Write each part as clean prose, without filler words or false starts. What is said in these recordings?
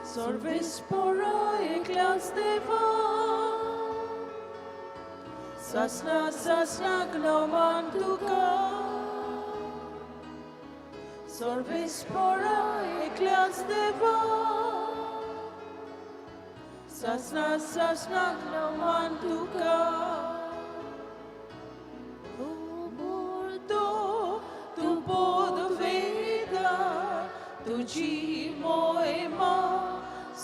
Sorvespora eklas deva Sasna sasna gnoman tuka Sorvespora eklas deva Sasna sasna gnoman tuka Umurdo tu pod veda tuji moema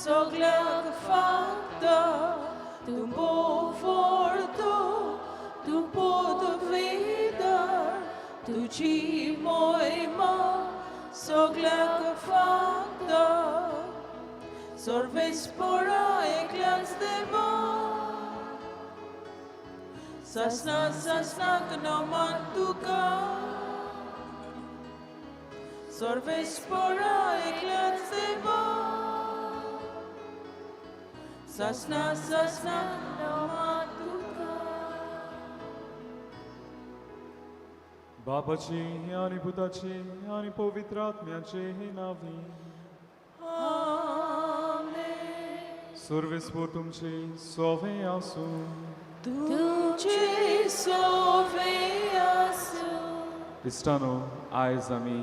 Soglag fakta tu bofordo tu pod vedar tu ci moema Soglag fakta Sorvespora eklas deva Sasna sasna gnoman tuka Sorvespora eklas deva Sasna sasna gnoman tuka बाबाची आणि पुताची आणि पवित्र आत्म्याचे नावी Amen. सर्वेस्वर तुमचे सोवे आसू तुमचे सोवे आसू इश्टानो आयज आमी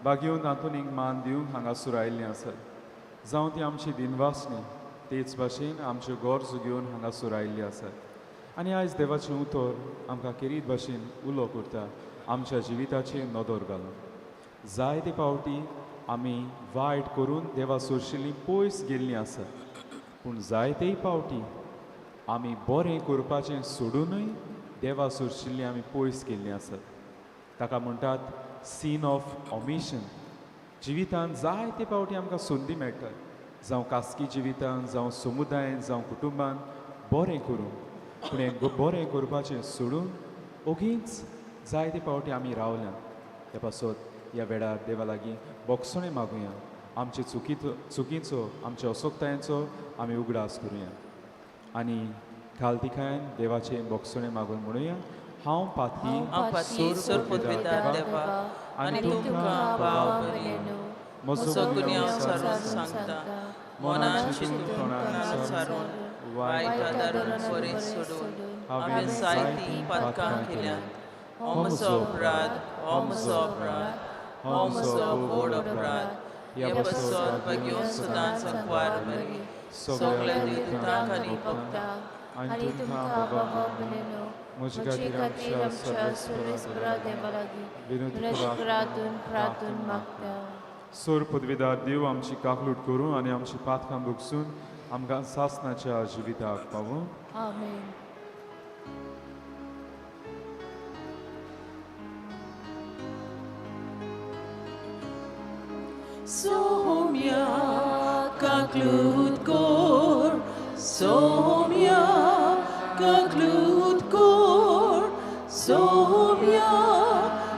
बागयोन तातूंत मान दिवंक हांगासर आयिल्लीं आसात जावं ती आमची दिनवासणी तेच भाशेन आमच्यो गरजो घेवन हांगासर आयिल्लीं आसात आनी आयज देवाचें उतर आमकां केरीत भाशेन उलो करता आमच्या जिविताचेर नदर घालून जायते फावटी आमी वायट करून देवा सोडशिल्लीं पयस गेल्लीं आसात पूण जायतेय फावटी आमी बरें करपाचें सोडूनय देवा सोडशिल्लीं आमी पयस गेल्लीं आसात ताका म्हणटात सीन ऑफ ऑमिशन जिवितांत जायते फावटी आमकां संदी मेळटात जावं खासगी जिवितांत जावं समुदायान जावं कुटुंबान बरें करून पूण हें बरें करपाचें सोडून ओगीच जायते फावटी आमी रावल्यात त्या पासत ह्या वेळार देवा लागीं बोगसणें मागुया आमचे चुकीचो आमच्या अशोकतायेचो आमी उगडास करुया आनी खालतिकायन देवाचें बोगसणें मागून म्हणुया हांव पाती सोर पदवीदार देवा आनी तुमकां भाव भयणो म्हजो गुन्यांव सारून सांगता मनान चिंतून तोंडान सारून वायट आदारून बरें सोडून हांवें जायतीं पातकां केल्यात हो म्हजो अपराध हो म्हजो अपराध हो म्हजो व्हड अपराध ह्या बसत बघ्यो सदांच अंकवार बरी सगळ्या दिवतांक आनी भक्तांक आनी तुमकां बाबा भयणो म्हजे खातीर आमच्या सर्वेस्परा देवा लागीं विनोदी प्रार्थून मागता सोर पदवीदार देव आमची काकलूट करूं आनी आमची पातकां भोगसून आमकां सासणाच्या जिविताक पावूं आमेन Somia conclude cor Somia conclude cor Somia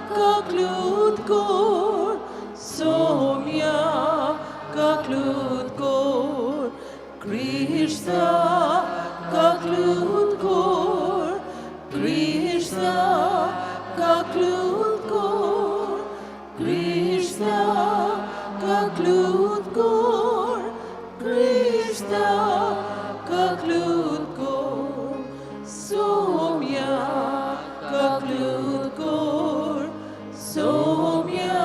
conclude cor Somia conclude cor Krishna conclude cor Krishna conclude cor Krishna conclude cor Krishna conclude cor Somya conclude cor Somya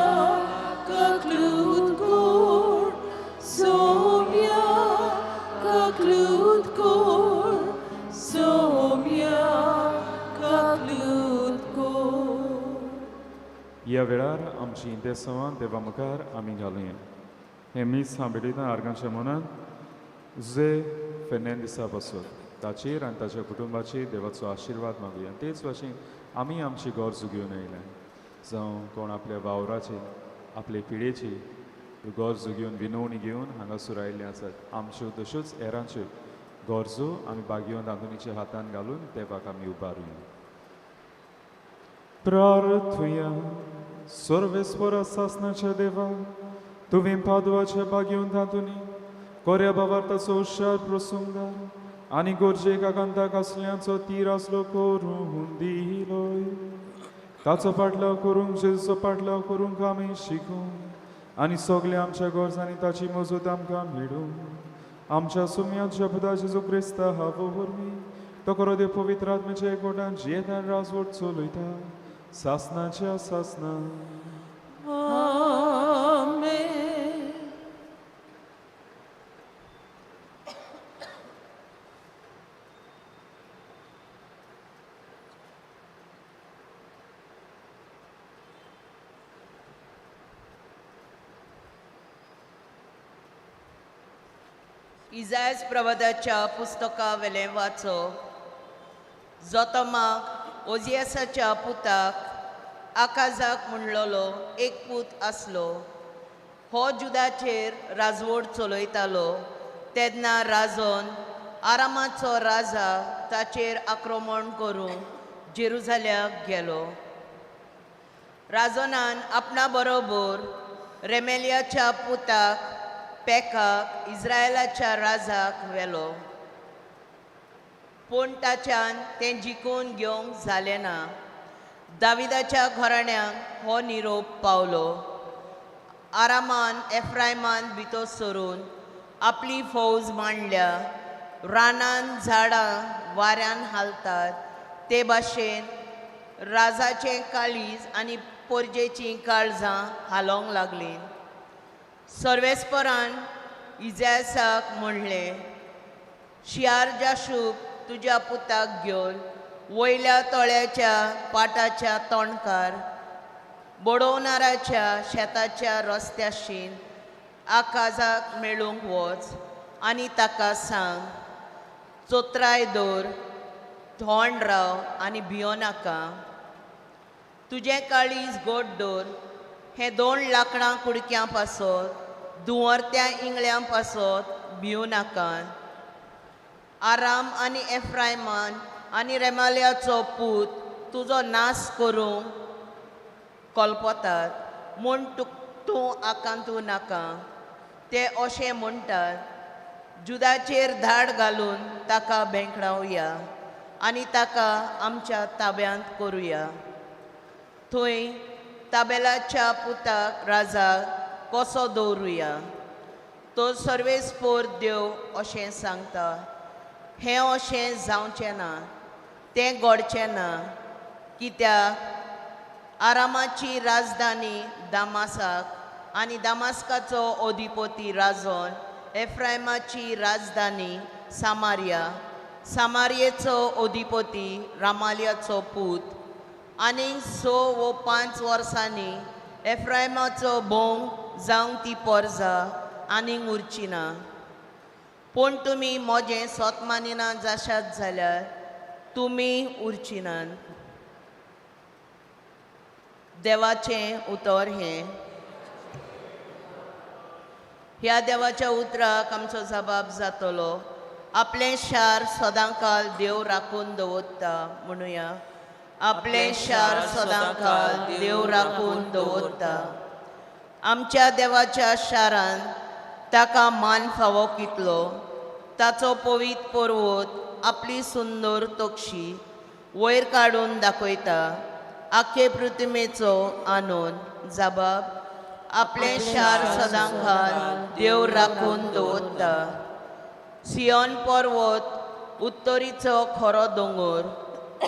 conclude cor Somya conclude cor Somya conclude cor ह्या वेळार आमची इंतेसवां देवा मुखार आमी घालुया हें मीस सांबेळिता आर्गांच्या मनान जुझे फेर्नांडिसा पासून ताचेर आनी ताच्या कुटुंबाचेर देवाचो आशिर्वाद मागुया तेच भाशेन आमी आमची गरजो घेवन आयल्या जावं कोण आपल्या वावराचेर आपले पिळेची गरजो घेवन विनवणी घेवन हांगासर आयिल्ले आसात आमच्यो तश्योच हेरांच्यो गरजो आमी बागयोन रांदुनीच्या हातान घालून देवाक आमी उबारुया प्रार्थुया सर्वेस्परा सासणाच्या देवा तुवें पादुवाच्या बागयोन तातुनी कोऱ्या भावार्थाचो हुशार प्रसंगार आनी गोरजेक आकांताक आसल्याचो तीर आसलो करून दिलोय ताचो पाटलाव करूंक जेजूचो पाटलाव करूंक आमी शिकूंक आनी सगल्या आमच्या गरजांनी ताची मजत आमकां मेळूं आमच्या सुम्यात शब्दा जेजू क्रिस्त हांव वरवीं तो करो देव पवित्र आत्म्याच्या एकवटान जियेत आनी राजवट चलयता सासनाच्या सासना. आमेन. इजायास प्रवादाच्या पुस्तका वेले वाचो. जोतमाक ओजियासाच्या पुताक आकाजाक म्हणलोलो एक पूत आसलो. हो जुदाचेर राजवट चलयतालो तेन्ना राजोन आरामाचो राजा ताचेर आक्रमण करूंक जेरुजाल्याक गेलो. राजोनान आपणा बरोबर रेमेलियाच्या पुताक पेकाक इस्रायलाच्या राजाक व्हेलो. पूण ताच्यान तें जिखून घेवंक जालें ना. दाविदाच्या घराण्यांक हो निरोप पावलो. आरामान एफ्रायमान भितर सरून आपली फौज मांडल्या. रानान झाडां वाऱ्यान हालतात ते भाशेन राजाचें काळीज आनी पोरजेचीं काळजां हालोंक लागलीं. सर्वेस्परान इजायासाक म्हणलें, शियार जाशूब तुज्या पुताक घेवन वयल्या तळ्याच्या पाटाच्या तोंडकार बडोवनाराच्या शेताच्या रस्त्याशीन आकाजाक मेळूंक वच आनी ताका सांग, चोत्राय दवर, थोंड राव आनी भियो नाका. तुजें काळीज गोड दवर. हें 2 लांकडां कुडक्यां पासत दुवरत्या इंगळ्यां पासत भिवू नाकात. आराम आनी एफ्रायमान आनी रेमालियाचो पूत तुजो नाश करूंक कल्पतात म्हूण तूं आकांतू नाका. ते अशें म्हणटात, जुदाचेर धाड घालून ताका भेंकडावया आनी ताका आमच्या ताब्यांत करुया. थंय ताबेलाच्या पुताक राजाक कसो दवरुया. तो सर्वेस्पोर देव अशें सांगता, हें अशें जावचें ना, तें घडचें ना. कित्याक आरामाची राजधानी दामासाक आनी दामास्काचो अधिपती राजोन एफ्रायमाची राजधानी सामारियेचो अधिपती रामालियाचो पूत आनीक 6 वा 5 वर्सांनी एफ्रायमाचो भोंग जावंक ती पोरजा आनीक उरची ना. पूण तुमी मोजें सोत मानिना जाशात जाल्यार तुमी उरची नात. देवाचें उतर हें. ह्या देवाच्या उतराक आमचो जबाब जातलो, आपलें शार सदांकाल देव राखून दवरता. म्हणुया, आपलें शार सदांकाल देव राखून दवरता. आमच्या देवाच्या शारान ताका मान फावो कितलो. ताचो पवित्र पर्वत आपली सुंदर तोक्षी वयर काडून दाखयता. आख्खे पृथ्वीचो आनंद. जबाब, आपलें शार सदांकाल देव राखून दवरता. सियोन पर्वत उत्तरीचो खरो दोंगर,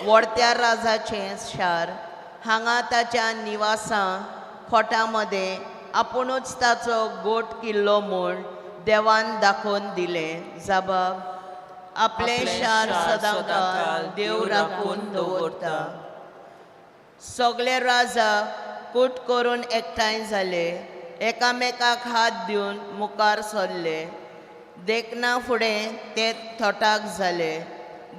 व्हडत्या राजाचें शार. हांगा ताच्या निवासां खोटां मदें आपुणूच ताचो गोट किल्लो म्हूण देवान दाखोवन दिलें. जबाब, आपलें शार सदांकाल देव राखून दवरता. सगळे राजा कूट करून एकठांय जाले. एकामेकाक हात दिवन मुखार सरले. देखना फुडें ते थोटाक जाले.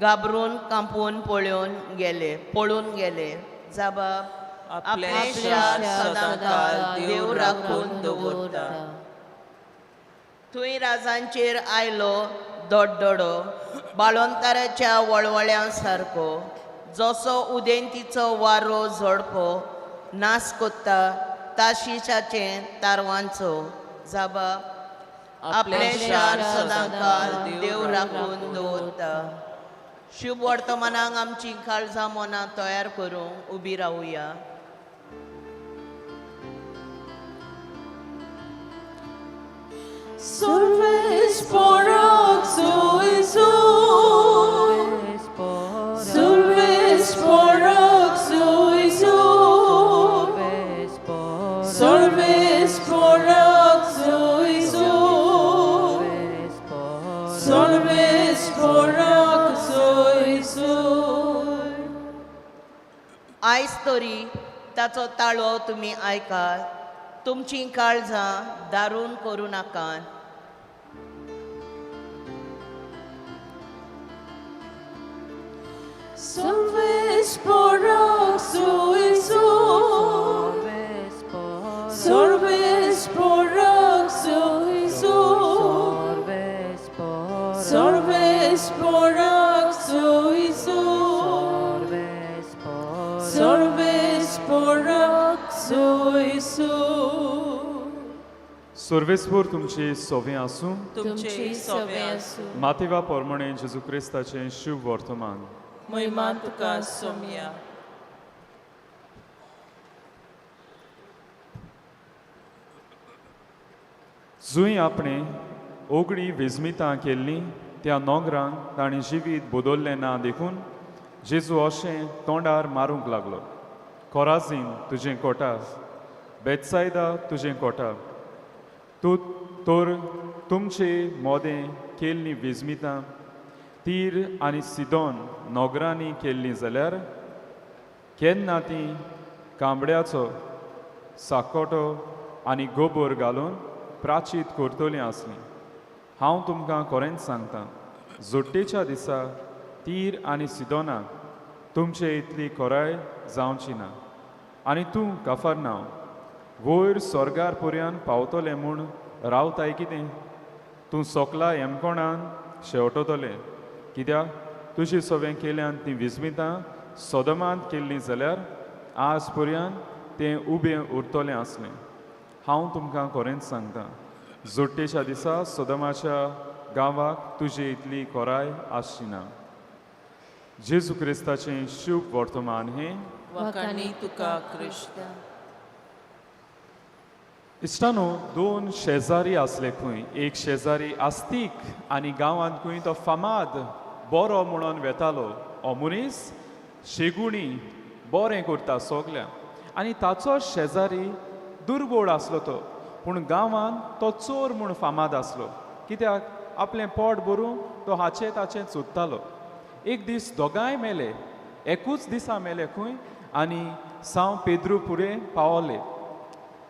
घाबरून कांपून पळून गेले. जबाब, आपलें शार सदांकाल देव राखून दवरता. थंय राजांचेर आयलो दोड्डोडो बाळोंताराच्या वळवळ्यां सारको. जसो उदेंतीचो वारो झोडपो नाश कोत्ता ताशिशाचे तारवांचो. जबाब, आपलें शार सदांकाल देव राखून दवरता. शुभ वर्तमानाक आमची काळजां मनां तयार करूंक उबी रावुया. Solves porak sowieso. Solves porak sowieso. Solves porak sowieso. Solves porak sowieso. आयज तरी ताचो ताळो तुमी आयकात, तुमचीं काळजां दारून करूं नाकात. Solves porak sowieso. Solves porak sowieso. Solves porak sowieso. Solves porak sowieso. सर्वेस्पर तुमची सोवे आसूं. तुमची सवे आसूं. मातेवा पोरमणे जेजू क्रिस्ताचें शुभ वर्तमान. महिमा तुका सोमिया. जुंय आपणे ओगणी विजमितां केल्लीं त्या नोंगरांक ताणें जिवीत बदल्लें ना देखून जेजू अशें तोंडार मारूंक लागलो. कोराजीन तुजें कोटा, बेतसायदा तुजें कोटा. तूं तर तुमचे मोदें केल्लीं विजमितां तीर आनी सिदोन नोगरांनी केल्लीं जाल्यार केन्ना तीं कांबड्याचो साकोटो आनी गोबोर घालून प्राचीत करतलीं आसलीं. हांव तुमकां खरेंच सांगतां, जोडटेच्या दिसा तीर आनी सिदोनाक तुमचे इतली कोराय जावची ना. आनी तूं कफरनांव, वयर स्वर्गार पर्यंत पावतलें म्हूण रावताय कितें? तूं सोकला हेमकोणान शेवटतलें. कित्याक तुजी सवें केल्यान तीं विजमितां सोदोमांत केल्लीं जाल्यार आज पर्यंत तें उबें उरतलें आसलें. हांव तुमकां खरेंच सांगतां, जोडटेच्या दिसा सोदोमाच्या गांवाक तुजी इतली कोराय आसची ना. जेजू क्रिस्ताचें शुभ वर्तमान हें. वखाणी तुका कृष्ण. इश्टानो, दोन शेजारी आसले खंय. एक शेजारी आस्तीक आनी गांवांत खंय तो फामाद बरो म्हणून वेतालो. हो मनीस शेगुणी बरें करता सोगल्या. आनी ताचो शेजारी दुर्बोळ आसलो तो, पूण गांवांत तो चोर म्हूण फामाद आसलो. कित्याक आपलें पोट भरूंक तो हाचे ताचें चोत्तालो. एक दीस दोगांय मेले, एकूच दिसा मेले खंय. आनी सांव पेद्रू फुडें पावले.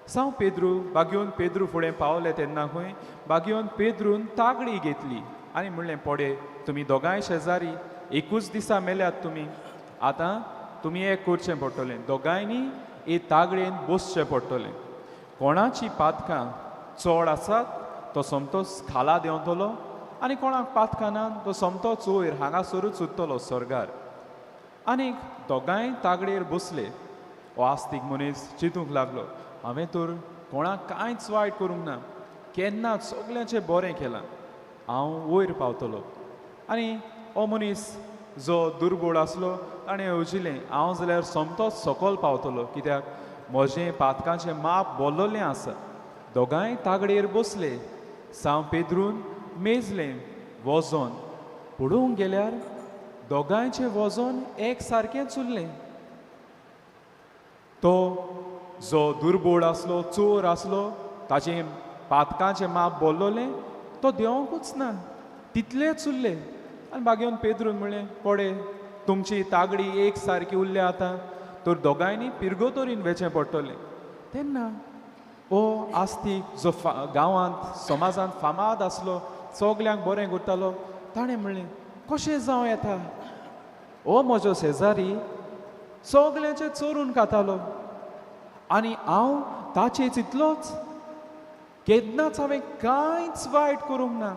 सांव पेद्रू बागेवन पेद्रू फुडें पावले तेन्ना खंय बागेवन पेद्रून तागडी घेतली आनी म्हणलें, पोडे तुमी दोगांय शेजारी एकूच दिसा मेल्यात तुमी. आतां तुमी एक करचें पडटलें, दोगांयनी हे तागडेन बसचें पडटलें. कोणाची पातकां चोड आसात तो सोमतोच खाला देंवतलो आनी कोणाक पातकां ना तो सोमतोच वयर हांगासरूच उरतलो स्वर्गार. आनीक दोगांय तागडेर बसले. हो आस्तीक मनीस चिंतूंक लागलो, हांवें तर कोणाक कांयच वायट करूंक ना, केन्नाच सगल्यांचें बरें केलां, हांव वयर पावतलो. आनी हो मनीस जो दुर्बोळ आसलो ताणें अवजिलें, हांव जाल्यार सोमतोच सकयल पावतलो, कित्याक म्हजें पातकांचें माप बोल्लोलें आसा. दोगांय तागडेर बसले. सांव पेद्रून मेजलें वजन पडूंक गेल्यार दोगांयचें वजन एक सारकेंच उरलें. तो जो दुर्बोळ आसलो, चोर आसलो, ताचें पातकांचें माप बोल्लोलें तो देंवकूच ना, तितलेंच उरलें. आनी बागेवन पेद्रून म्हणलें, पोडे तुमची तागडी एक सारकी उरल्या आतां, तर दोगांयनी पिरगोतोरीन वेचें पडटलें. तेन्ना हो आस्तीक जो गांवांत समाजांत फामाद आसलो, सगल्यांक बरें करतालो, ताणें म्हणलें, कशें जावं येता? हो म्हजो शेजारी सगल्यांचें चोरून खातालो आनी हांव ताचेच इतलोच. केन्नाच हांवें कांयच वायट करूंक ना,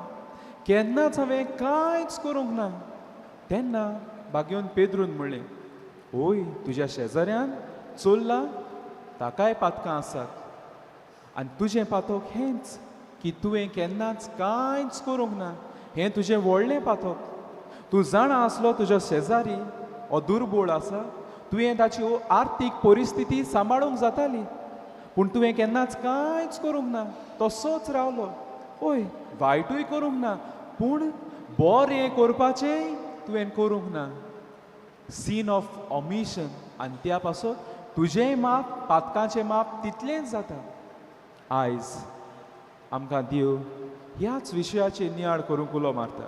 केन्नाच हांवें कांयच करूंक ना. तेन्ना बागेवन पेद्रून म्हणलें, ओय तुज्या शेजाऱ्यान चोरलां, ताकाय पातकां आसात. आनी तुजें पातक हेंच की तुवें केन्नाच कांयच करूंक ना. हें तुजें व्हडलें पातक. तूं जाणा आसलो तुजो शेजारी हो दुर्बोळ आसा, तुवें ताची आर्थीक परिस्थिती सांबाळूंक जाताली, पूण तुवें केन्नाच कांयच करूंक ना, तसोच रावलो. ओय वायटूय करूंक ना पूण बरें करपाचें तुवें करूंक ना सीन ऑफ ऑमिशन आनी त्या पासून तुजेंय माप पातकाचें माप तितलेंच जाता आयज आमकां देव ह्याच विशयाचेर नियाळ करूंक उलो मारता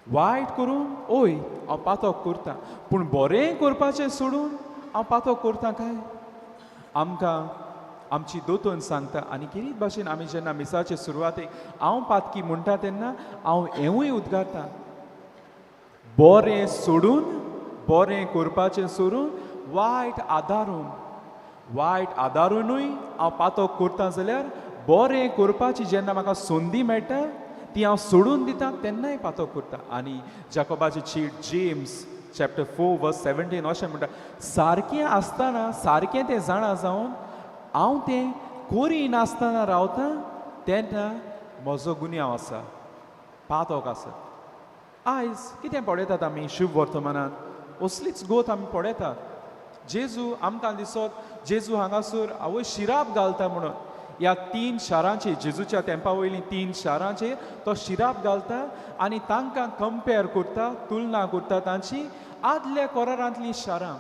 वायट करून ओय हांव पातक करतां पूण बरें करपाचें सोडून हांव पातक करतां काय आमकां आमची दोतोन सांगता आनी कितें भाशेन आमी जेन्ना मिसाचे सुरवातेक हांव पातकी म्हणटा तेन्ना हांव हेंवूय उद्गारतां बरें सोडून बरें करपाचें सोडून वायट आदारूनूय हांव पातक करतां जाल्यार बरें करपाची जेन्ना म्हाका संदी मेळटा ती हांव सोडून दितां तेन्नाय पातक करता आनी जाकोबाची चीट जेम्स चॅप्टर 4:17 अशें म्हणटा सारकें आसतना सारकें तें जाणा जावन हांव तें कोरी नासतना रावतां तेन्ना म्हजो गुन्यांव आसा पातक आसा आयज कितें पळयतात आमी शुभ वर्तमानांत असलीच गोत आमी पळयतात जेजू आमकां दिसत जेजू हांगासर आवय शिराप घालता म्हणून ह्या 3 शारांचेर जेजूच्या तेंपा वयलीं 3 शारांचेर तो शिराप घालता आनी तांकां कंपेर करता तुलना करता तांची आदल्या कोरारांतलीं शारां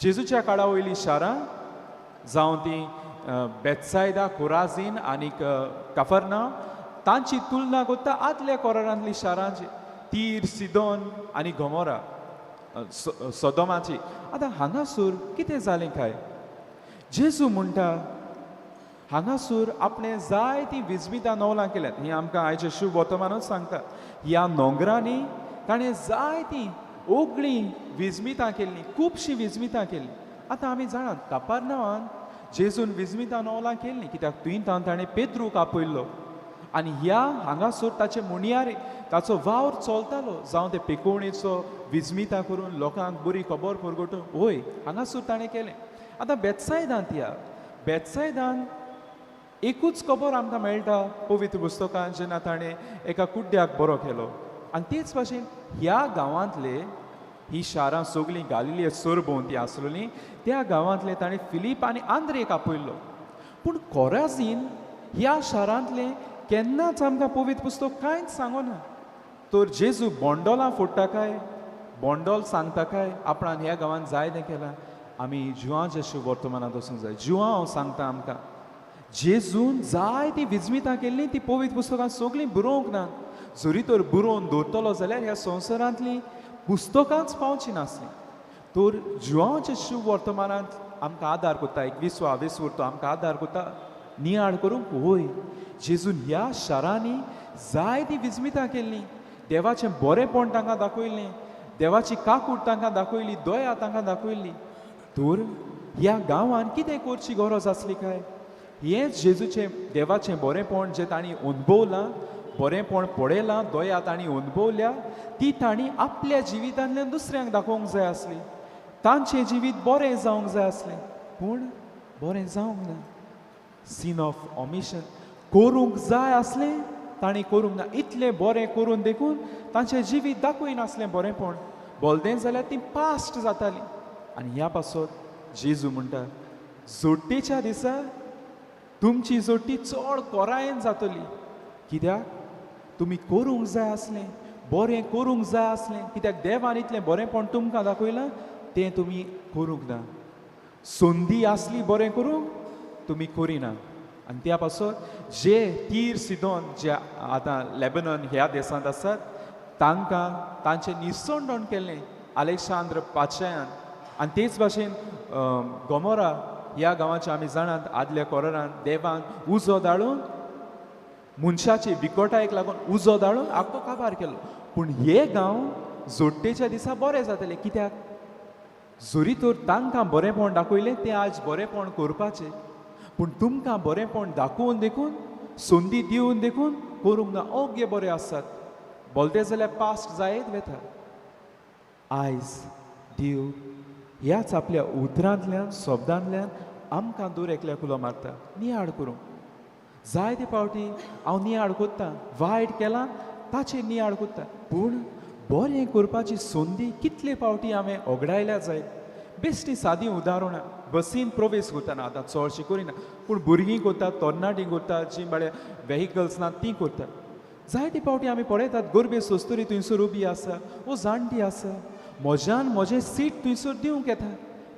जेजूच्या काळा वयलीं शारां जावं ती बेतसायदा कोराझीन आनीक कफरनाव तांची तुलना करता आदल्या कोरारांतलीं शारांची तीर सिदोन आनी गमोरा सोदोमाची आतां हांगासर कितें जालें काय जेजू म्हणटा हांगासर आपणे जायतीं विजमितां नवलां केल्यात ही आमकां आयचे शुभ वर्तमानूच सांगता ह्या नोंगरांनी ताणें जायतीं ओगळीं विजमितां केल्लीं खुबशीं विजमितां केल्लीं आतां आमी जाणात कफरनावान जेजून विजमितां नवलां केल्लीं कित्याक तुयें ताणें पेद्रूक आपयल्लो आनी ह्या हांगासर ताचे मुणयार ताचो वावर चलतालो जावं ते पेकोवणेचो विजमितां करून लोकांक बरी खबर परगटून वय हांगासर ताणें केलें आतां बेतसायदांत या बेतसायदान एकूच खबर आमकां मेळटा पवित्र पुस्तकांत जेन्ना ताणें एका कुड्ड्याक बरो केलो आनी तेच भाशेन ह्या गांवांतले ही शारां सगळीं गालिले सोर भोंवती आसलेलीं त्या गांवांतले ताणें फिलीप आनी आंद्रेक आपयल्लो पूण कोराझीन ह्या शारांतले केन्नाच आमकां पवित्र पुस्तक कांयच सांगना तर जेजू बोंडोलां फोडटा काय बोंडोल सांगता काय आपणान ह्या गांवांत जाय तें केलां आमी जुवांचे शुभ वर्तमानांत वचूंक जाय जुवां हांव सांगता आमकां जेजून जायतीं विजमितां केल्लीं ती पवित्र पुस्तकांत सगळीं बरोवंक ना जरी तर बरोवन दवरतलो जाल्यार ह्या संवसारांतलीं पुस्तकांच पावची नासलीं तर जुवांचे शुभ वर्तमानांत आमकां आदार करता 21 वर्तो आमकां आदार करता नियाळ करूंक वय जेजून ह्या शारांनी जायतीं विजमितां केल्लीं देवाचें बरेंपण तांकां दाखयल्लें देवाची काकूट तांकां दाखयली दया तांकां दाखयल्ली तर ह्या गांवांत कितें करची गरज आसली काय हेंच जेजूचें देवाचें बरेंपण जें तांणी अनुभवलां बरेंपण पळयलां दया तांणी अनुभवल्या ती तांणी आपल्या जिवितांतल्यान दुसऱ्यांक दाखोवंक जाय आसली तांचें जिवीत बरें जावंक जाय आसलें पूण बरें जावंक ना सीन ऑफ ऑमिशन करूंक जाय आसलें तांणी करूंक ना इतलें बरें करून देखून तांचें जिवीत दाखय नासलें बरेंपण बोलदें जाल्यार ती पास्ट जातालीं आनी ह्या पासत जेजू म्हणटा जोडटेच्या दिसा तुमची जोडटी चड कोरायेन जातली कित्याक तुमी करूंक जाय आसलें बरें करूंक जाय आसलें कित्याक देवान इतलें बरेंपण तुमकां दाखयलां तें तुमी करूंक ना संदी आसली बरें करूंक तुमी करिना आनी त्या पासत जे तीर सिदोन जे आतां लेबनन ह्या देशांत आसात तांकां तांचें निसंडण केल्लें अलेक्सांद्र पाचायान आनी तेच भाशेन गोमोरा ह्या गांवाचें आमी जाणात आदल्या कोरारान देवान उजो धाडून मनशाचे विकोटायेक लागून उजो धाडून आख्खो काबार केलो पूण हे गांव जोडटेच्या दिसा बरें जातलें कित्याक जरी तर तांकां बरेंपण दाखयलें तें आज बरेंपण करपाचें पूण तुमकां बरेंपण दाखोवन देखून संदी दिवन देखून करूंक ना ओग्य बरें आसात बोलतें जाल्यार पास्ट जायत वेता आयज देव ह्याच आपल्या उतरांतल्यान शब्दांतल्यान आमकां दर एकल्याक उलो मारता नियाळ करूंक जायते फावटी हांव नियाळ कोत्तां वायट केलां ताचेर नियाळ कोत्ता पूण बरें करपाची संदी कितले फावटी हांवें ओगडायल्या जायत बेश्टी सादी उदाहरणां बसीन प्रवेश करतना आतां चडशें करिना पूण भुरगीं करतात तरणाटीं करतात जीं बाळे वेहिकल्स ना तीं करतात जायते फावटी आमी पळयतात गोरबे सोस्तोरी थंयसर उबी आसा वो जाणटी आसा म्हजें सीट थंयसर दिवंक येता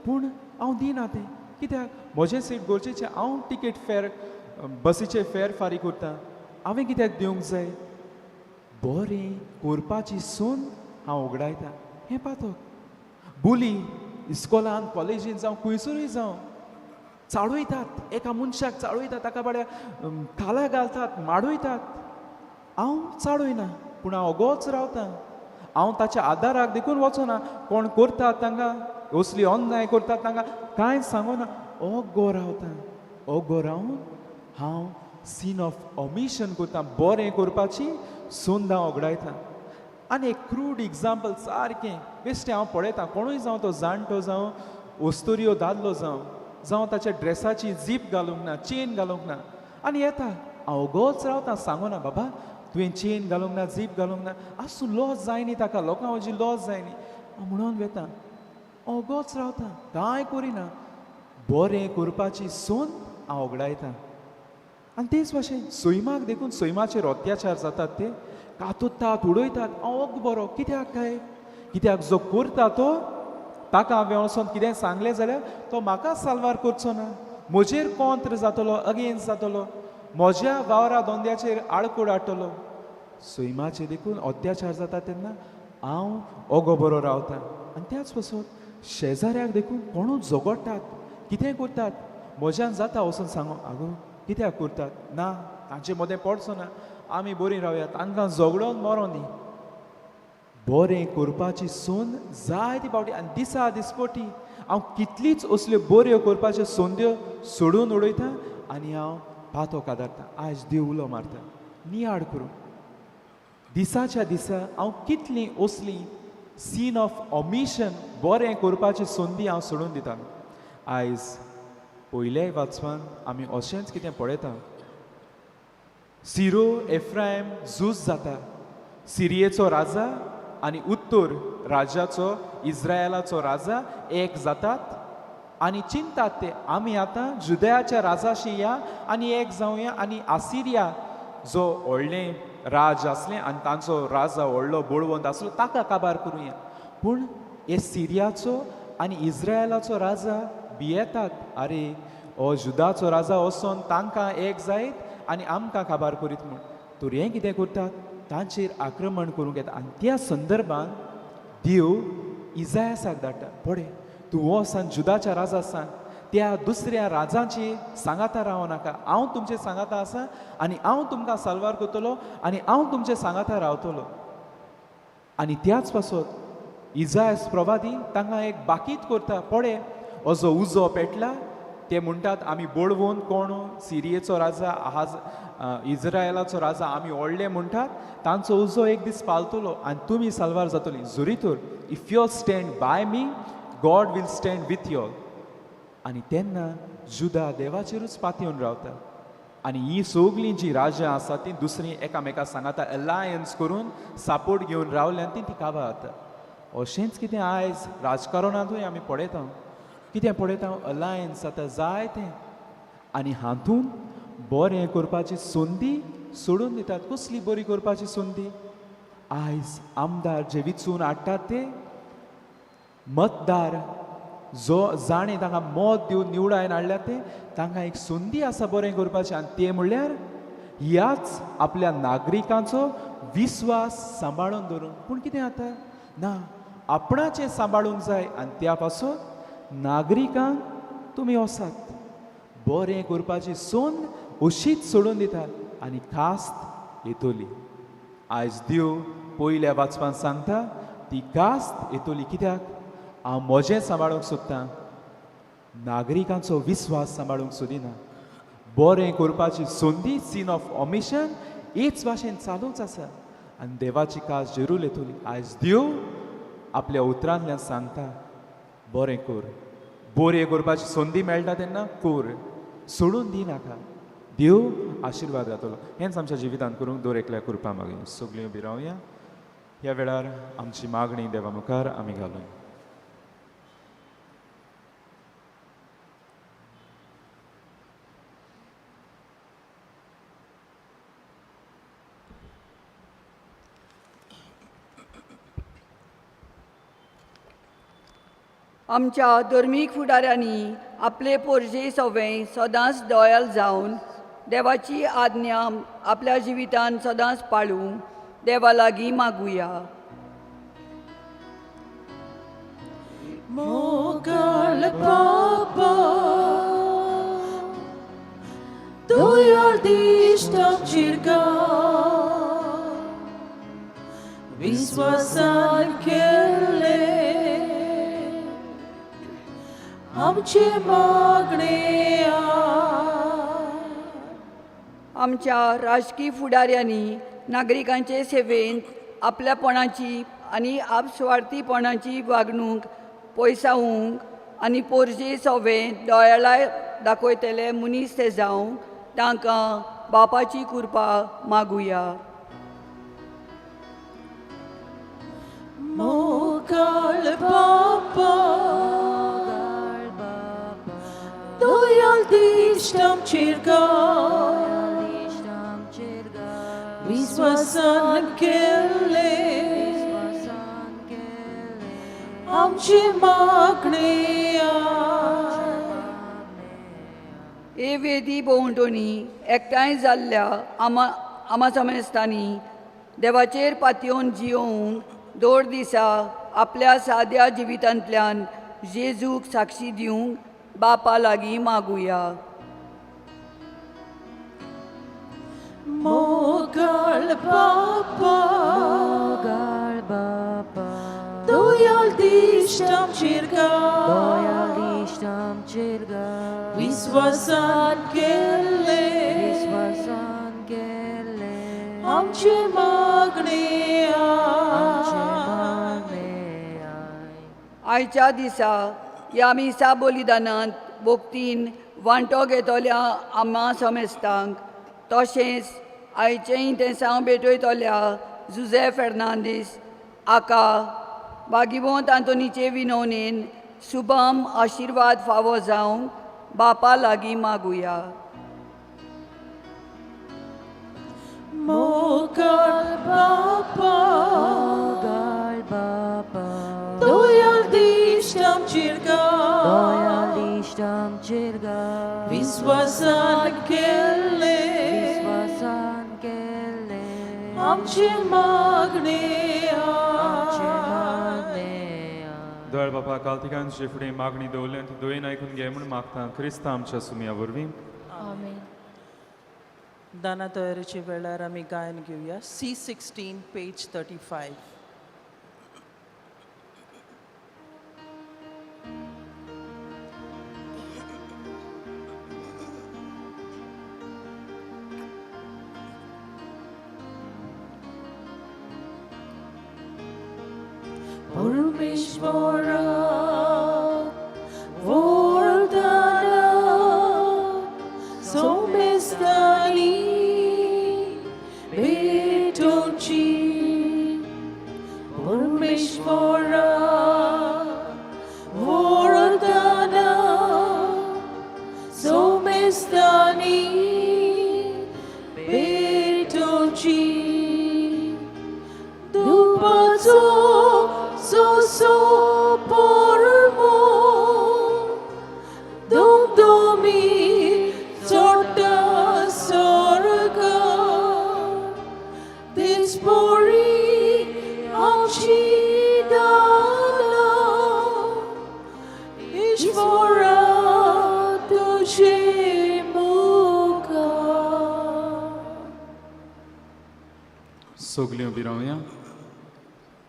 पूण हांव दिना तें कित्याक म्हजें सीट गरजेचें हांव टिकेट फॅर बसीचें फॅर फारीक करतां हांवें कित्याक दिवंक जाय बरें करपाची सून हांव उगडायतां हें पातक बुली इस्कॉलान कॉलेजीन जावं खंयसरूय जावं चाळयतात एका मनशाक चाळयतात ताका बाड्या खाला घालतात माडयतात हांव चाळयना पूण हांव ओगोच रावतां हांव ताच्या आदाराक देखून वचना कोण करतात तांकां असली अन्याय करतात तांकां कांय सांगना ओगो रावतां ओगो रावन हांव सीन ऑफ ऑमिशन करतां बरें करपाची सून हांव ओगडायतां आनी एक क्रूड एग्जाम्पल सारकें बेश्टें हांव पळयतां कोणूय जावं तो जाणटो जावं ओस्तोरियो दादलो जावं ताच्या ड्रेसाची झीप घालूंक ना चेन घालूंक ना आनी येता हांव ओगोच रावतां सांगना बाबा तुवें चेन घालूंक ना झीप घालूंक ना आसूं लॉस जाय न्ही ताका लोकां वयची लॉस जाय न्ही हांव म्हणून वेतां ओगोच रावतां कांय करिना बरें करपाची सून हांव ओगडायतां आनी तेच भाशेन सैमाक देखून सैमाचेर अत्याचार जातात ते कातुतात उडयतात हांव ओग बरो कित्याक काय कित्याक जो करता तो ताका हांवें वचोन कितें सांगलें जाल्यार तो म्हाका साल्वार करचो ना म्हजेर कॉंत्र जातलो अगेन्स्ट जातलो म्हज्या वावरा धोंद्याचेर आडकोड हाडटलो सैमाचे देखून अत्याचार जाता तेन्ना हांव ओगो बरो रावतां आनी त्याच पासून शेजाऱ्याक देखून कोणूच झगडटात कितें करतात म्हज्यान जाता वचून सांगो आगो कित्याक करतात ना तांचे मदें पडचो ना आमी बरीं रावया तांकां झगडोन मरो न्ही बरें करपाची सून जायते फावटी आनी दिसा दिसपटी हांव कितलीच असल्यो बऱ्यो करपाच्यो संद्यो सोडून उडयतां आनी हांव पातो कादारतां आयज देव उलो मारता नियाड करूं दिसाच्या दिसा हांव कितलीं असलीं सीन ऑफ ऑमिशन बरें करपाची संदी हांव सोडून दितां आयज पयल्याय वाचपान आमी अशेंच कितें पळयता सिरो एफ्रायम झूज जाता सिरियेचो राजा आनी उत्तर राज्याचो इज्रायलाचो राजा एक जातात आनी चिंतात ते आमी आतां जुदयाच्या राजाशी या आनी एक जावया आनी आसिरिया जो व्हडलें राज आसलें आनी तांचो राजा व्हडलो बळवंत आसलो ताका काबार करुया पूण हे सिरियाचो आनी इज्रायलाचो राजा भियेतात आरे हो जुदाचो राजा वचोन तांकां एक जायत आनी आमकां काबार करीत म्हूण तर हें कितें करतात तांचेर आक्रमण करूंक येता आनी त्या संदर्भान देव इजायासाक धाडटा पळय तूं वच आनी जुदाच्या राजा सांग त्या दुसऱ्या राजांची सांगाता रावं नाका हांव तुमचे सांगाता आसा आनी हांव तुमकां साल्वार करतलो आनी हांव तुमचे सांगाता रावतलो आनी त्याच पासून इजायास प्रवादी तांकां एक बाकीत करता पळय हो जो उजो पेटला ते म्हणटात आमी बळवून कोण सिरियेचो राजा आहाज इज्रायलाचो राजा आमी व्हडले म्हणटात तांचो उजो एक दीस पालतलो आनी तुमी साल्वार जातली जरी तर if you stand by me God will stand with you आनी तेन्ना जुदा देवाचेरूच पातयेवन रावता आनी ही सगलीं जीं राजा आसा तीं दुसरीं एकामेकाक सांगाता अलायन्स करून सापोर्ट घेवन रावल्यान ती काबार जाता अशेंच कितें आयज राजकारणांतूय आमी पळयता कितें पळयता अलायन्स जाता जायतें आनी हातून बरें करपाची संदी सोडून दितात कसली बरी करपाची संदी आयज आमदार जे विचून हाडटात ते मतदार जो जाणें तांकां मत दिवन निवडायन हाडल्यात ते तांकां एक संदी आसा बरें करपाचें आनी तें म्हणल्यार ह्याच आपल्या नागरिकांचो विस्वास सांबाळून दवरूंक पूण कितें जाता ना आपणाचें सांबाळूंक जाय आनी त्या पासून नागरिकांक तुमी वसात बरें करपाची सोन अशीच सोडून दितात आनी कास्त येतली आयज देव पयल्या वाचपान सांगता ती कास्त येतली कित्याक हांव म्हजें सांबाळूंक सोदतां नागरिकांचो विस्वास सांबाळूंक सोदिना बरें करपाची संदी सीन ऑफ ऑमिशन हेच भाशेन चालूच आसा आनी देवाची कास जरूर येतली आयज देव आपल्या उतरांतल्यान सांगता बरें कर बरें करपाची संदी मेळटा तेन्ना कर सोडून दिनाका देव आशिर्वाद जातलो हेंच आमच्या जिवितांत करूंक दर एकल्या कृपा मागीं सगळीं उबी रावया ह्या वेळार आमची मागणी देवा मुखार आमी घालूया आमच्या धर्मीक फुडाऱ्यांनी आपले पोरजे सवें सदांच दोयाल जावन देवाची आज्ञा आपल्या जिवितान सदांच पाळूंक देवा लागीं मागुया. Mughal Papa, doyar diştam çirga, विश्वासान केले आमचे मागणे आमच्या राजकीय फुडाऱ्यांनी नागरिकांचे सेवेंत आपल्यापणाची आनी आपस्वार्थीपणाची वागणूक पयसावूंक आनी पोरजे सवें दोळ्यार दाखयतले मनीस ते जावंक तांकां बापाची कृपा मागुया. Mughal Papa, doyal diştam çirga, विश्वासान केले आमचे मागणे हे वेदी भोंवतणी एकठांय जाल्ल्या आमा समेस्तांनी देवाचेर पातयेवन जियोवंक दोर दिसा आपल्या साद्या जिवितांतल्यान जेजूक साक्षी दिवंक बापा लागीं मागुया. Mughal Papa, doyal diştam çirga, विश्वासान केले आमचे मागणे आयच्या दिसा ह्या मिसा बलिदानांत भोक्तीन वांटो घेतल्या आम्हा समेस्तांक तशेंच आयचें इंतेसांव भेटयतल्या जुझे फेर्नांदीस आका बागिवंत आंतोनीचे विनवणेन शुभम आशिर्वाद फावो जावंक बापा लागीं मागुया. Mughal Papa, doyal diştam çirga, विश्वासान केले आमचे मागणे दोळ बापा कालतिकांचे फुडें मागणी दवरल्या ती दोयेन आयकून घे म्हूण मागता क्रिस्त आमच्या सुमया वरवीं. आमेन. दाना तयारीच्या वेळार आमी गायन घेवया. C16 page 35. परमेश्वरा वरदाना सोमेस्तानी भेटोची परमेश्वरा वरदाना सोमेस्तानी भेटोची दुपाचो so pormo domdomi sorta sorga dispori amchidana ishvara tuje muka सगळीं उबी रावया.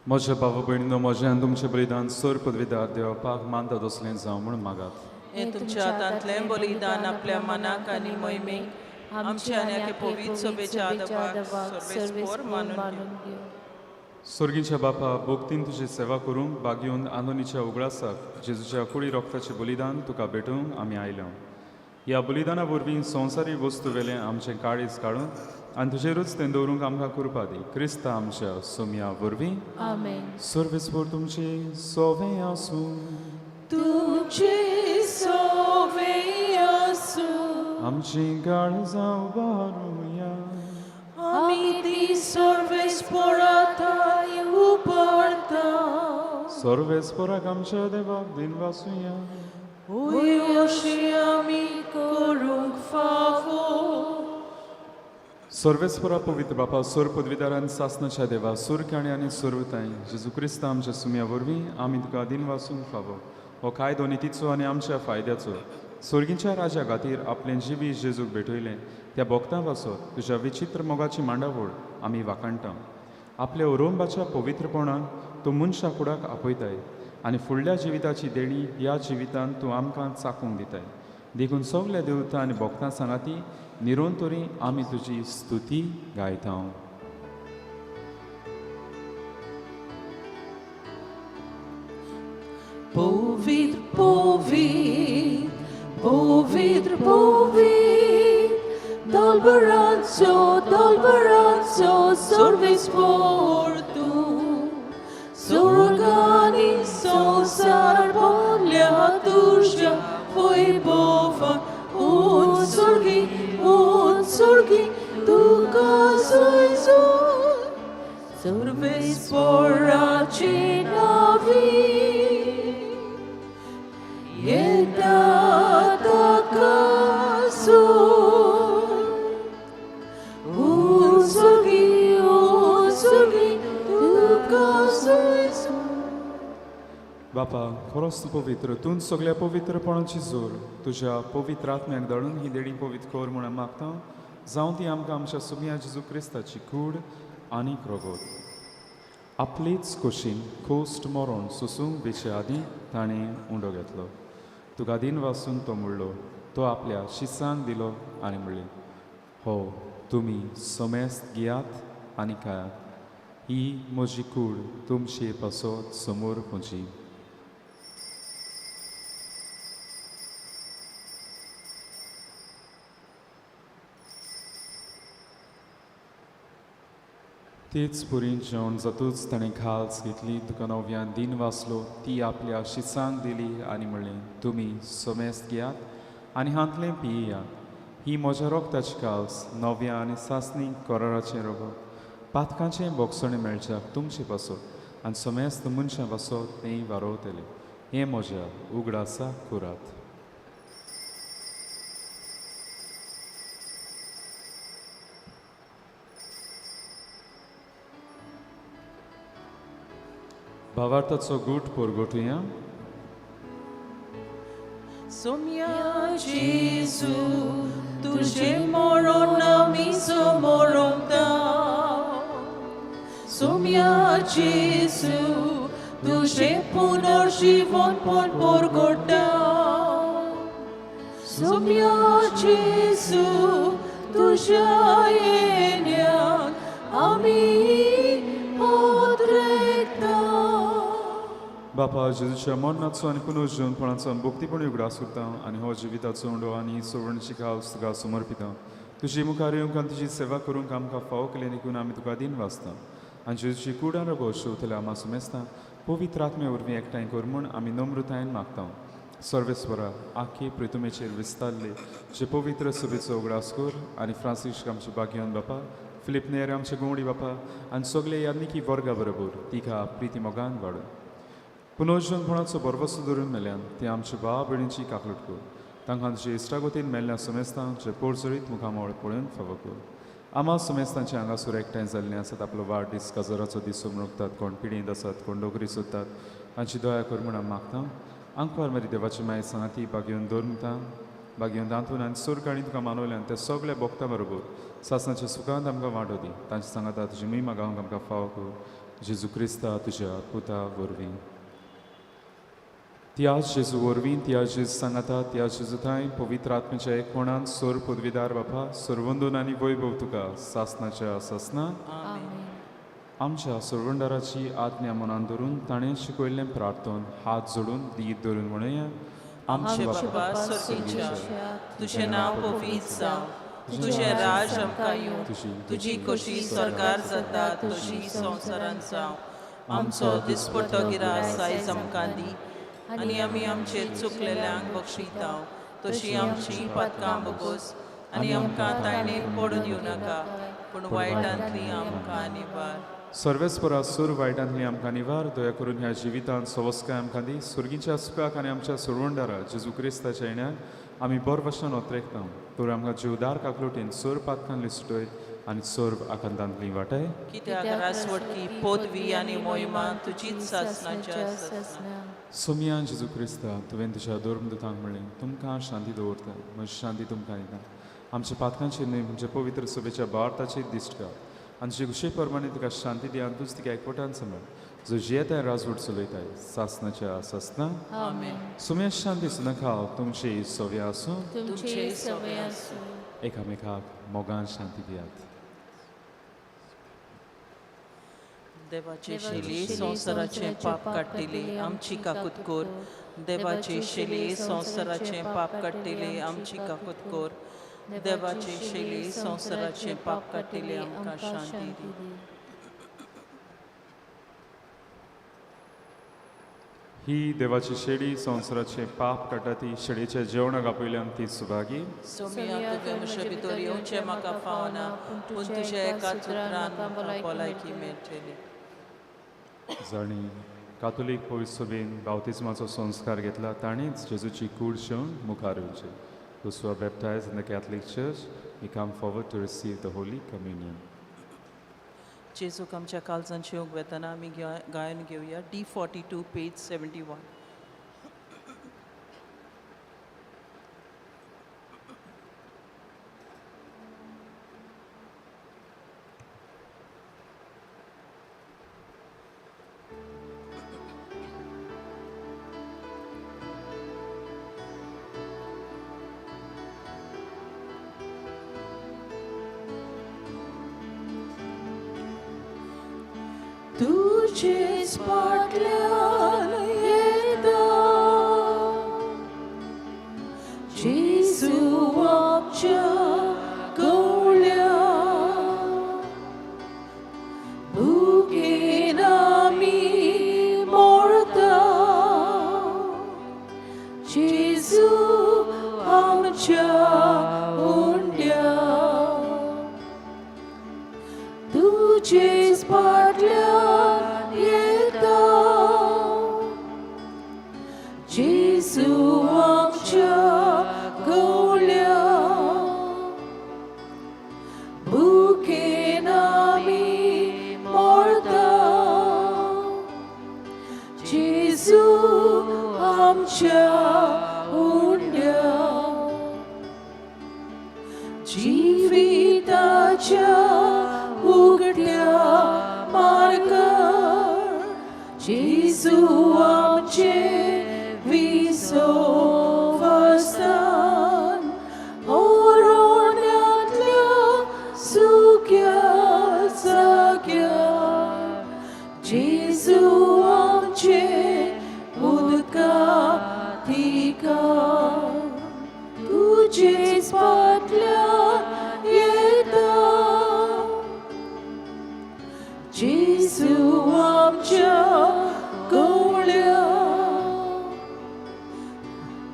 म्हज्या भाव भयणीनो म्हजें आनी तुमचें बलिदान सर पदवीदार देवपाक मानता तसलें जावं म्हूण मागात. हे तुमच्या हातांतलें बलिदान आपल्या मनाक आनी मोहिमेक आमच्या आनी आख्या पवित्र सभेच्या आदपाक सर्वेस्पर मानून घेवं. स्वर्गीच्या बापा भोक्तीन तुजी सेवा करूंक बागेवन आनोनीच्या उगडासाक जेजूच्या कुडी रोगताचें बलिदान तुका भेटूंक आमी आयल्या. ह्या बलिदाना वरवीं संवसारी वस्तू वेलें आमचें काळीज काडून आनी तुजेरूच तें दवरूंक आमकां कृपा दी. क्रिस्त आमच्या सुमया वरवीं. आमेन. सर्वेस्पर तुमची सोवें आसूं. तुमचे सोवे आसूं. आमची काळजां उबारूया. आमी ती सर्वेस्पराताय उबारता. सर्वेस्पराक आमच्या देवाक दिन वासुया अशी आमी करूंक फावो सर्वेस्परा पवित्र बापा सोर पदवीदारान सासनाच्या देवा सूर काणी आनी सर्वताय जेजू क्रिस्त आमच्या सुम्या वरवीं आमी तुका दिन वासूंक फावो हो कायदो नितीचो आनी आमच्या फायद्याचो सर्गीच्या राजा खातीर आपलें जिवी जेजूक भेटयलें त्या भोगतां वासत तुज्या विचित्र मोगाची मांडावळ आमी वाखाणटा आपल्या ओरोंबाच्या पवित्रपणाक तूं मनशा फुडाक आपयताय आनी फुडल्या जिविताची देणी ह्या जिवितांत तूं आमकां चाकूंक दिताय देखून सगल्या देवतां आनी भोगतां सांगाती निरोंतोरी आमी तुजी स्तुती गायता Povit, povit, povit, povit, dolberanzo, dolberanzo, sorvis portu, sorgani, sosar, polja, tužja, foi bova, un sorgi, tu casoi zoi, sorvis poraci navi. बापा खरोच तूं पवित्र तूं सगळ्या पवित्रपणाची जोर तुज्या पवित्र आत्म्याक धाडून ही देणी पवित्र कर म्हूण मागता जावं ती आमकां आमच्या सुम्या जेजू क्रिस्ताची कूड आनी रोगोत आपलीच खोशेन खोस्ट मरोन सुसूंक बेचे आदीं ताणें उंडो घेतलो तुका दिन वासून तो म्हणलो तो आपल्या शिसांक दिलो आनी म्हणलें हो तुमी समेस्त घेयात आनी खायात ही म्हजी कूड तुमचे पासत समोर म्हजी तेच पुरीन जेवण जातूच ताणें खाल्स घेतली तुका नव्यान दिन वाचलो ती आपल्या शिसांक दिली आनी म्हणलें तुमी समेस्त घेयात आनी हांतलें पियेयात ही म्हज्या रोगताची काल्स नव्या आनी सासणी कराराचें रोगो पातकांचें बोगसणें मेळच्याक तुमचे पासत आनी समेस्त मनशां पासत तें वारोवतलें हें म्हज्या उगडासा कुरात भावार्थाचो गूट पोरगोटुया Somia Jesu, tuže moron nami somorom dał. Somia Jesu, tuže punor život pod porgor dał. Somia Jesu, tuže jeniak, ami odrekta. बापा जेजूच्या मरणाचो आनी पुनर्जीवनपणाचो भक्तीपण उगडास करता आनी हो जिविताचो उंडो आनी सोडणीची खावस तुका समर्पिता तुजी मुखार येवंक आनी तुजी सेवा करूंक आमकां फाव केलें देखून आमी तुका दिन वाचता आनी जेजूची कुडार गो शेवतल्या आमा सुमेस्ता पवित्र आत्मे वरवीं एकठांय कर म्हूण आमी नम्रतायेन मागता सर्वेस्वरा आख्खे प्रितुमेचेर विस्तारले जे पवित्र सभेचो उगडास कर आनी फ्रांसीस आमचे बागयान बापा फिलिप नेर आमचे गोवडी बापा आनी सगळे यादनिकी वर्गा बरोबर तिका प्रिती मोगान वाड पुनर्जीवनपणाचो बरवसो धरून मेल्यान ते आमचे भाव भयणींची काकलूट कर तांकां तुजे इश्टागोतीन मेल्ल्या समेस्तां जे पोरजरीत मुखामोळ पळोवन फावो कर आमा समेस्तांचे हांगासर एकठांय जाल्ले आसात आपलो वाडदीस काजराचो दीस मनयतात कोण पिडींत आसात कोण डोगरी सोदतात तांची दया कर म्हूण हांव मागता आंकवार मेरी देवाची माय सांगाती बागेवन दवरता बागेवन दांतून आनी सूर काणी तुका मानवल्यान ते सगळे भोगता बरोबर सासणाच्या सुखांत आमकां वांटो दी तांची सांगाता तुजी महिमा गावंक आमकां फावो कर जेजू क्रिस्ता तुज्या पुता वरवीं त्याच जेजू वरवीं त्या जेजू सांगाता त्या जेजू थंय पवित्र आत्म्याच्या एकवणान सोर पदवीदार बापा सर्वंदून आनी वैभव तुका सासणाच्या सासणान आमच्या सर्वंडाराची आज्ञा मनान धरून ताणें शिकयल्लें प्रार्थन हात जोडून दीत धरून म्हणया आमचे बाबा स्वर्गीच्या तुझें नांव पवित्र जावं तुझें राज आमकां येवं तुजी कशी स्वर्गार जाता तशी संवसारांत जावं आमचो दिसपट्टो गिरास आयज आमकां दी आनी आमी आमचे चुकलेल्यांक बक्षिता तशी आमची पातकां बगोस आनी आमकां ताळणेक पडून येवं नाका पूण वायटांतली आमकां निबार सर्वेस्परा सूर वायटांतली आमकां निवार दया करून ह्या जिवितांत सवस्काय आमकां दी सुर्गीच्या सुखाक आनी आमच्या सुरवंडारा जेजू क्रिस्ताच्या येण्याक आमी बरो भशेन ओत्रेकता तर आमकां जीवदार काकलुटीन सोर पातकांतली सुटय आनी सोर आकांतांतली वाटाय कित्याक रासवडकी पोदवी आनी मोहिमा तुजीच सासनाच्या आसना सुमया जेजू क्रिस्ता तुवें तुज्या दोर्मदूतांक म्हणलें तुमकां शांती दवरता म्हजी शांती तुमकां दिता आमच्या पातकांची न्हय म्हणजे पवित्र सभेच्या बार्थाची दिश्ट घाल आनी तुजे कुशे प्रमाणे तुका शांती दी आनी तूंच तिका एकवटान सांबाळ जो जियेताय राजवट चलयताय सासनाच्या सासना आमेन सुमया शांती सुनाखाव तुमची सव्या आसूं तुमचे सवय आसूं एकामेकाक मोगान शांती दियात देवाचे शेली संवसाराचे पाप काडटिली आमची काकूत कोर देवाचे शेली संवसाराचे पाप काडटिली आमची काकूत कोर देवाचे शेली संवसाराचे पाप काडटिली आमकां शांती दी ही देवाची शेडी संवसाराचे पाप काडटा ती शेडीच्या जेवणाक आपयल्यान ती सुभागी सोमिया तुवें म्हजे भितर येवचें म्हाका फावना पूण तुज्या एकाच उतरान म्हाका भलायकी मेळटली जाणी कातोलीक पवित्र सभेन बावतिजमाचो संस्कार घेतला ताणीच जेजूची कूड शेवन मुखार येवचें Those who are baptized in the Catholic Church, we come forward to receive the Holy Communion. जेजूक आमच्या काळजांची योग वेतना आमी गायन घेवया D42 पेज 71 तुझेच पाटल्यान येता जेजू आमच्या गवळ्या भुकेन आमी मरता जेजू आमच्या हुंड्या तुझेच पाटल्यान येता जेजू आमच्या गवळ्या भुकेन आमी मरता जेजू आमच्या हुंड्या जिविताच्या उगड्या मार्गार जेजू आमचे विसो वस्तान ओरोण्यांतल्या सुक्या जाग्यार जेजू आमचे उदका थिकार तुजेच पाटल्यान येता जेजू आमच्या गवळ्या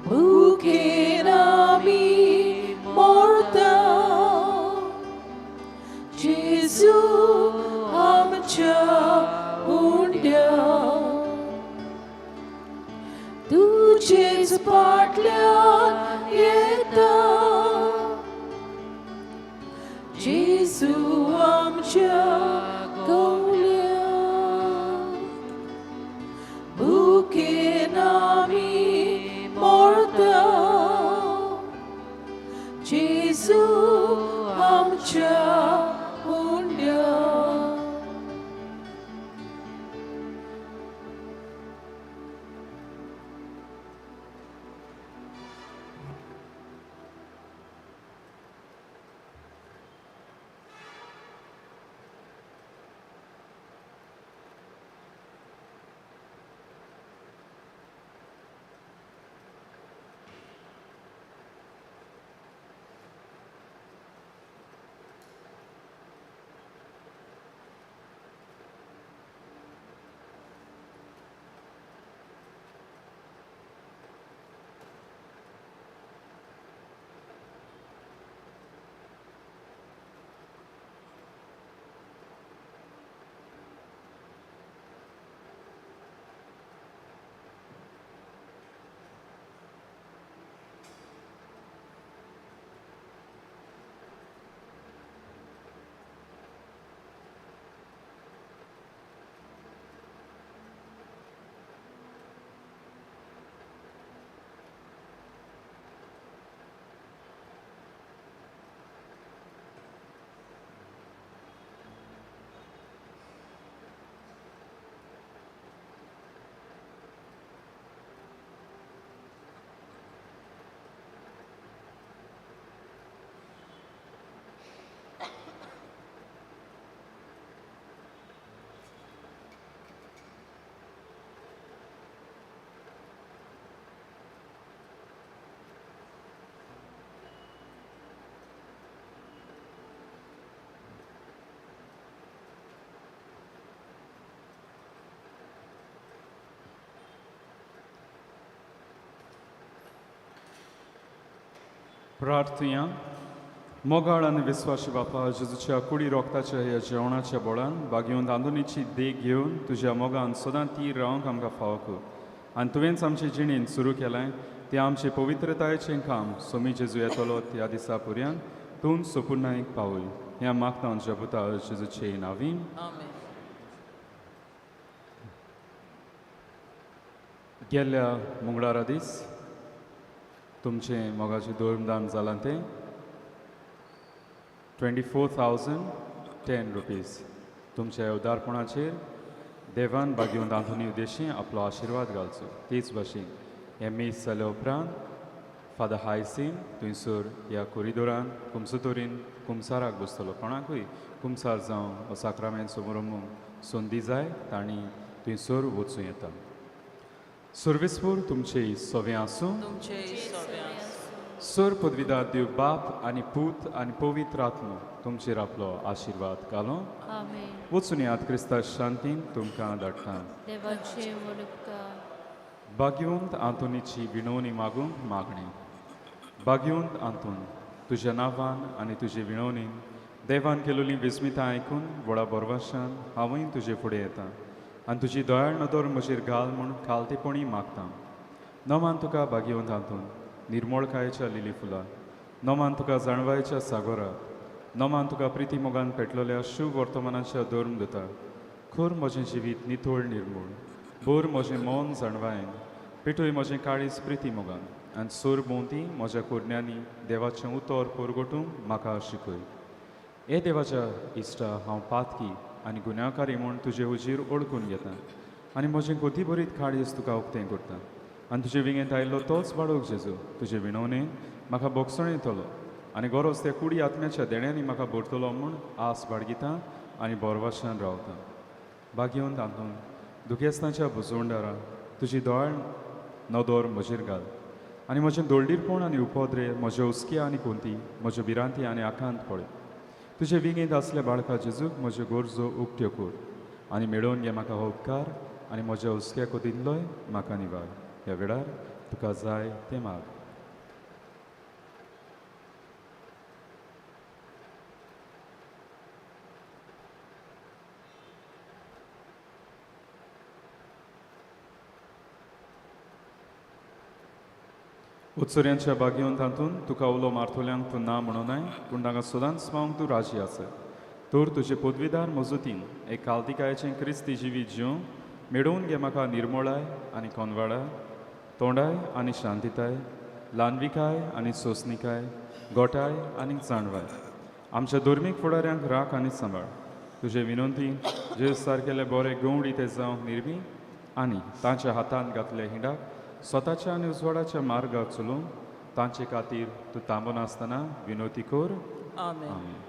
भुकेन आमी मरता जेजू आमच्या हुंड्या तुजेच पाटल्यान येता जेजू आमच्या गवळ्या भुकेन आमी मरता जेजू आमच्या हुंड्या प्रार्थना मोगाळ आणि विश्वासी बापा जेजूच्या कुडी रोगताच्या ह्या जेवणाच्या बोळान बागेवन तांदुळीची देख घेवन तुज्या मोगान सदां ती रावंक आमकां फावो कर आनी तुवेंच आमचे जिणेन सुरू केलें तें आमचे पवित्रतायेचें काम सोमी जेजू येतलो त्या दिसा पर्यंत तूं सोपुर्णायक पावय ह्या मागता आमच्या पुता जेजूचे नांवीन आमेन. गेल्ल्या मंगळारा दीस तुमचे मोगाचें धोर्मदान जालां तें 24,010 रुपीज तुमच्या उदारपणाचेर देवान बागेवन तांतुनी उद्देशी आपलो आशिर्वाद घालचो तेच भाशेन हे मीस जाल्या उपरांत फादर हायसीन थंयसर ह्या कोरिडोरान कुमसुतोरीन कुमसाराक बसतलो कोणाकूय कुमसार जावं वा साक्रामेंत समारंभ संदी जाय तांणी थंयसर वचूं येता. सर्वेस्पूर तुमचे सोवें आसूं. तुमचे सव्या सर पदवीदार देव बाप आनी पूत आनी पवित्र आत्मो तुमचेर आपलो आशिर्वाद घालो. आमेन. वचून याद क्रिस्ता शांतीन तुमकां धाडटा. देवाचे उपकार. बागेवंत आंतोनीची विणवणी मागूंक मागणी. बागेवंत आंतून तुज्या नांवान आनी तुजे विणवणीन देवान केलेली विस्मिताय आयकून व्हडा बोरवाशान हांवूय तुजे फुडें येता आनी तुजी दोळाळ नदर म्हजेर घाल म्हूण खालतेपणी मागता. नोमान तुका बागेवंत आंतून निर्मळकायेच्या लिली फुलां नोमान तुका जाणवायेच्या सागोरात नोमान तुका प्रिती मोगान पेटलेल्या शुभ वर्तमानाच्या धर्म दिता. खोर म्हजें जिवीत नितोळ निर्मूळ बोर म्हजें मौन जाणवायेन पेटूय म्हजें काळीज प्रिती मोगान आनी सोर भोंवती म्हज्या कोडण्यांनी देवाचें उतर पोरगोटूंक म्हाका शिकय. हे देवाच्या इश्टा हांव पातकी आनी गुन्यांवकारी म्हूण तुजे हुजीर ओळखून घेता आनी म्हजें गोती बरीत काळीज तुका उक्तें करता आनी तुजे विंगेंत आयिल्लो तोच बाळोक जेजू तुजे विणवणेन म्हाका बोगसण येतलो आनी गरज त्या कुडी आत्म्याच्या देण्यांनी म्हाका भरतलो म्हूण आस बाळगिता आनी बोरवाशान रावता. बागेवंत आंतून दुखेस्तांच्या बुजवंडारा तुजी दोळाळ नदर म्हजेर घाल आनी म्हजें दोळडीरपण आनी उपद्रे म्हज्या उस्क्या आनी कोंती म्हज्यो भिरांती आनी आकांत पळय. तुजे विंगेंत असल्या बाळका जेजूक म्हज्यो गरजो उक्त्यो कर आनी मेळोवन घे म्हाका हो उपकार आनी म्हज्या उस्क्या कोतींतलोय म्हाका निवार. ह्या वेळार तुका जाय तें माग. उत्सुऱ्यांच्या बागेवंत हातून तुका उलो मारतोल्यांक तूं ना म्हणूनाय पूण तांकां सदांच पावंक तूं राजी आसा. तर तुजे पदवीदार मजतीन एक काल्तिकायेचें क्रिस्ती जिवीत जिवं मेळोवन घे म्हाका निर्मळाय आनी कोनवाळाय तोंडाय आनी शांतीताय ल्हानविकाय आनी सोंसणिकाय गोठाय आनी जाणवाय. आमच्या धर्मीक फुडाऱ्यांक राख आनी सांबाळ. तुजे विनंती जे सारकेले बरे गवंडी ते जावंक निर्वी आनी तांच्या हातांत घातले हिंडाक स्वताच्या आनी उजवाडाच्या मार्गाक चलोवन तांचे खातीर तूं थांबून आसतना विनोती कर. आमेन. आमेन.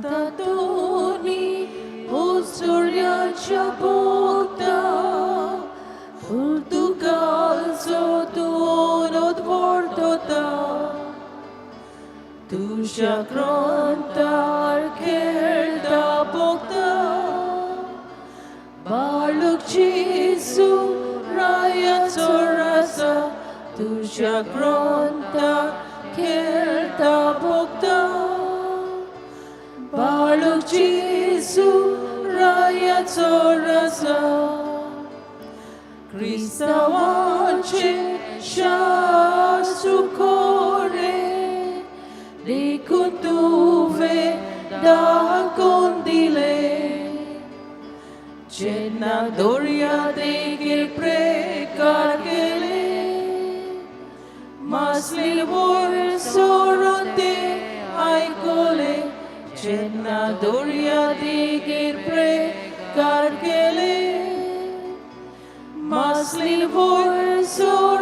Santatoni, Usuryacha Bogda, Portugal Zotuon Odvordota, Tusha Grontar Kerda Bogda, Baluk Jesu Raya Zorasa, Tusha Grontar Kerda Bogda, Baluk Jesu Raya Zorasa, Krista Wache Shasu Kore, Likuntuve da Condile, Cena Doria de Precargele, Masli Vor Sorote Aicole, Cena Doria de Precargele, Masli Vor Sorote